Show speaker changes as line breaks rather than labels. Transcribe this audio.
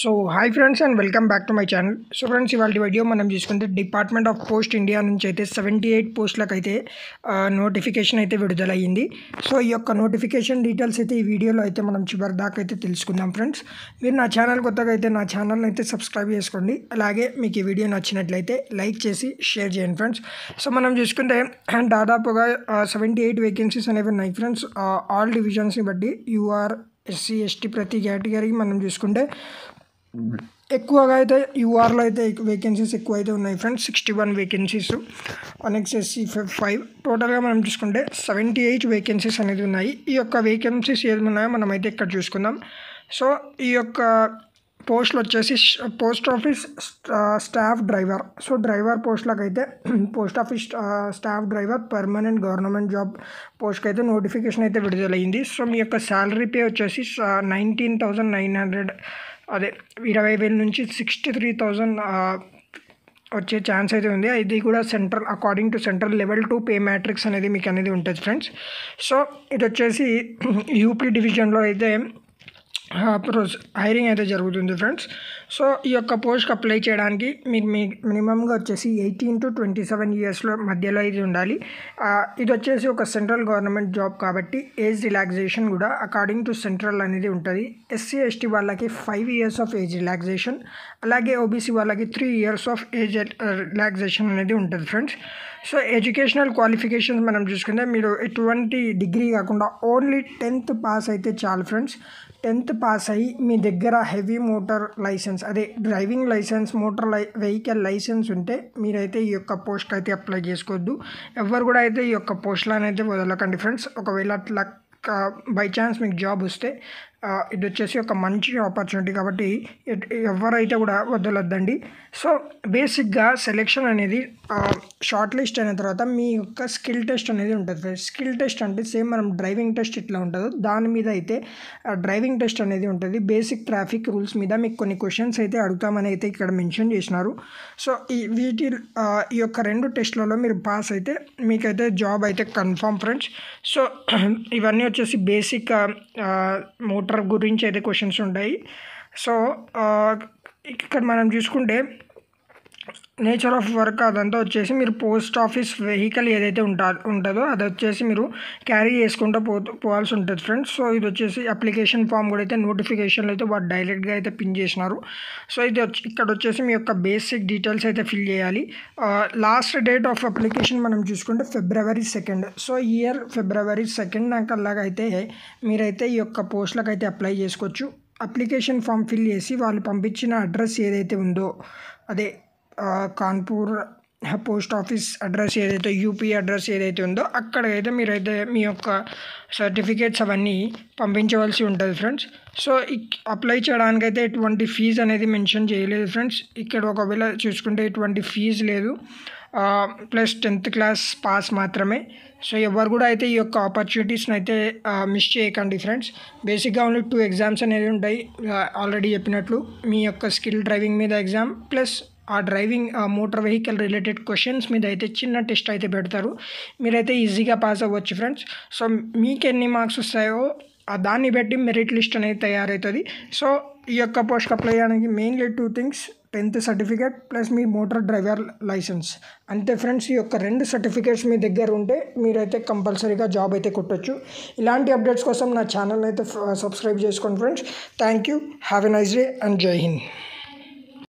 So hi friends and welcome back to my channel. So friends, ఇవాళ video మనం చూసుకుంటే department of post India నుంచి అయితే 78 పోస్టులకు అయితే నోటిఫికేషన్ అయితే విడుదలయ్యింది. సో ఈ యొక్క నోటిఫికేషన్ డీటెయిల్స్ అయితే ఈ వీడియోలో అయితే మనం చివరి దాకా అయితే తెలుసుకుందాం ఫ్రెండ్స్. మీరు నా ఛానల్ కొత్తగా అయితే నా ఛానల్ని అయితే సబ్స్క్రైబ్ చేసుకోండి. అలాగే మీకు ఈ వీడియో నచ్చినట్లయితే లైక్ చేసి షేర్ చేయండి ఫ్రెండ్స్. సో మనం చూసుకుంటే దాదాపుగా 78 వేకెన్సీస్ అనేవి ఉన్నాయి ఫ్రెండ్స్. ఆల్ డివిజన్స్ని బట్టి యూఆర్, ఎస్సీ, ఎస్టీ ప్రతి కేటగిరీకి మనం చూసుకుంటే ఎక్కువగా అయితే యూఆర్లో అయితే వేకెన్సీస్ ఎక్కువ అయితే ఉన్నాయి ఫ్రెండ్స్. 61 vacancies, next SC 5. టోటల్గా మనం చూసుకుంటే 78 వేకెన్సీస్ అనేది ఉన్నాయి. ఈ యొక్క వేకెన్సీస్ ఏమి ఉన్నాయో మనం అయితే ఇక్కడ చూసుకుందాం. సో ఈ యొక్క పోస్టులు వచ్చేసి post office staff driver. So driver పోస్టులకు అయితే post office staff driver permanent government job పోస్ట్కి అయితే నోటిఫికేషన్ అయితే విడుదలైంది. సో మీ యొక్క శాలరీ పే వచ్చేసి 19,900, అదే 20,000 నుంచి 63,000 వచ్చే ఛాన్స్ అయితే ఉంది. ఇది కూడా central, according to central level 2 pay matrix అనేది మీకు అనేది ఉంటుంది ఫ్రెండ్స్. సో ఇది వచ్చేసి యూపీ డివిజన్లో అయితే హైరింగ్ అయితే జరుగుతుంది ఫ్రెండ్స్. సో ఈ యొక్క పోస్ట్కి అప్లై చేయడానికి మీకు మినిమంగా వచ్చేసి 18 to 27 ఇయర్స్లో మధ్యలో అయితే ఉండాలి. ఇది వచ్చేసి ఒక సెంట్రల్ గవర్నమెంట్ జాబ్ కాబట్టి ఏజ్ రిలాక్సేషన్ కూడా అకార్డింగ్ టు సెంట్రల్ అనేది ఉంటుంది. ఎస్సీ, ఎస్టీ వాళ్ళకి 5 years ఆఫ్ ఏజ్ రిలాక్సేషన్, అలాగే ఓబీసీ వాళ్ళకి 3 years ఆఫ్ ఏజ్ రిలాక్సేషన్ అనేది ఉంటుంది ఫ్రెండ్స్. సో ఎడ్యుకేషనల్ క్వాలిఫికేషన్స్ మనం చూసుకుంటే మీరు ఎటువంటి డిగ్రీ కాకుండా ఓన్లీ 10th పాస్ అయితే చాలు ఫ్రెండ్స్. 10th పాస్ అయ్యి మీ దగ్గర హెవీ మోటార్ లైసెన్స్, అదే డ్రైవింగ్ లైసెన్స్, వెహికల్ లైసెన్స్ ఉంటే మీరైతే ఈ యొక్క పోస్ట్కి అయితే అప్లై చేసుకోవద్దు. ఎవరు కూడా అయితే ఈ యొక్క పోస్టులను అయితే వదలకండి ఫ్రెండ్స్. ఒకవేళ అట్లా బై ఛాన్స్ మీకు జాబ్ వస్తే ఇది వచ్చేసి ఒక మంచి ఆపర్చునిటీ కాబట్టి ఎవరైతే కూడా వదలొద్దండి. సో బేసిక్గా సెలెక్షన్ అనేది షార్ట్ లిస్ట్ అయిన తర్వాత మీ యొక్క స్కిల్ టెస్ట్ అనేది ఉంటుంది. స్కిల్ టెస్ట్ అంటే సేమ్ మనం డ్రైవింగ్ టెస్ట్ ఇట్లా ఉంటుందో దాని మీద అయితే డ్రైవింగ్ టెస్ట్ అనేది ఉంటుంది. బేసిక్ ట్రాఫిక్ రూల్స్ మీద మీకు కొన్ని క్వశ్చన్స్ అయితే అడుగుతామని అయితే ఇక్కడ మెన్షన్ చేసినారు. సో ఈ యొక్క 2 టెస్ట్లలో మీరు పాస్ అయితే మీకైతే జాబ్ అయితే కన్ఫర్మ్ ఫ్రెండ్స్. సో ఇవన్నీ వచ్చేసి బేసిక్ మోటార్ గురించి అయితే క్వశ్చన్స్ ఉంటాయి. సో ఇక్కడ మనం చూసుకుంటే నేచర్ ఆఫ్ వర్క్ అదంతా వచ్చేసి మీరు పోస్ట్ ఆఫీస్ వెహికల్ ఏదైతే ఉంటుందో అది వచ్చేసి మీరు క్యారీ చేసుకుంటూ పోవాల్సి ఉంటుంది ఫ్రెండ్స్. సో ఇది వచ్చేసి అప్లికేషన్ ఫామ్ కూడా అయితే నోటిఫికేషన్లో అయితే వాడు డైరెక్ట్గా అయితే పిన్ చేసినారు. సో ఇది ఇక్కడ వచ్చేసి మీ యొక్క బేసిక్ డీటెయిల్స్ అయితే ఫిల్ చేయాలి. లాస్ట్ డేట్ ఆఫ్ అప్లికేషన్ మనం చూసుకుంటే February 2nd. So year February 2nd నాకల్లాగా అయితే మీరైతే ఈ యొక్క పోస్టులకు అయితే అప్లై చేసుకోవచ్చు. అప్లికేషన్ ఫామ్ ఫిల్ చేసి వాళ్ళు పంపించిన అడ్రస్ ఏదైతే ఉందో, అదే కాన్పూర్ పోస్ట్ ఆఫీస్ అడ్రస్ ఏదైతే, యూపీ అడ్రస్ ఏదైతే ఉందో అక్కడికైతే మీరైతే మీ యొక్క సర్టిఫికేట్స్ అవన్నీ పంపించవలసి ఉంటుంది ఫ్రెండ్స్. సో అప్లై చేయడానికైతే ఎటువంటి ఫీజు అనేది మెన్షన్ చేయలేదు ఫ్రెండ్స్. ఇక్కడ ఒకవేళ చూసుకుంటే ఎటువంటి ఫీజు లేదు, ప్లస్ 10th క్లాస్ పాస్ మాత్రమే. సో ఎవరు కూడా అయితే ఈ యొక్క ఆపర్చునిటీస్ని అయితే మిస్ చేయకండి ఫ్రెండ్స్. బేసిక్గా ఓన్లీ 2 ఎగ్జామ్స్ అనేది ఉంటాయి. ఆల్రెడీ చెప్పినట్లు మీ యొక్క స్కిల్ డ్రైవింగ్ మీద ఎగ్జామ్, ప్లస్ ఆ driving motor vehicle related questions మీద అయితే చిన్న టెస్ట్ అయితే పెడతారు. మీరైతే ఈజీగా పాస్ అవ్వచ్చు ఫ్రెండ్స్. సో మీకు ఎన్ని మార్క్స్ వస్తాయో దాన్ని బట్టి మెరిట్ లిస్ట్ అనేది తయారవుతుంది. సో ఈ యొక్క పోస్ట్కి అప్లై చేయడానికి mainly 2 things, 10th certificate plus మీ మోటార్ డ్రైవర్ లైసెన్స్ అంతే ఫ్రెండ్స్. ఈ యొక్క 2 సర్టిఫికేట్స్ మీ దగ్గర ఉంటే మీరైతే కంపల్సరీగా జాబ్ అయితే కొట్టచ్చు. ఇలాంటి అప్డేట్స్ కోసం నా ఛానల్ అయితే సబ్స్క్రైబ్ చేసుకోండి friends. Thank you, have a nice day and జై హింద్.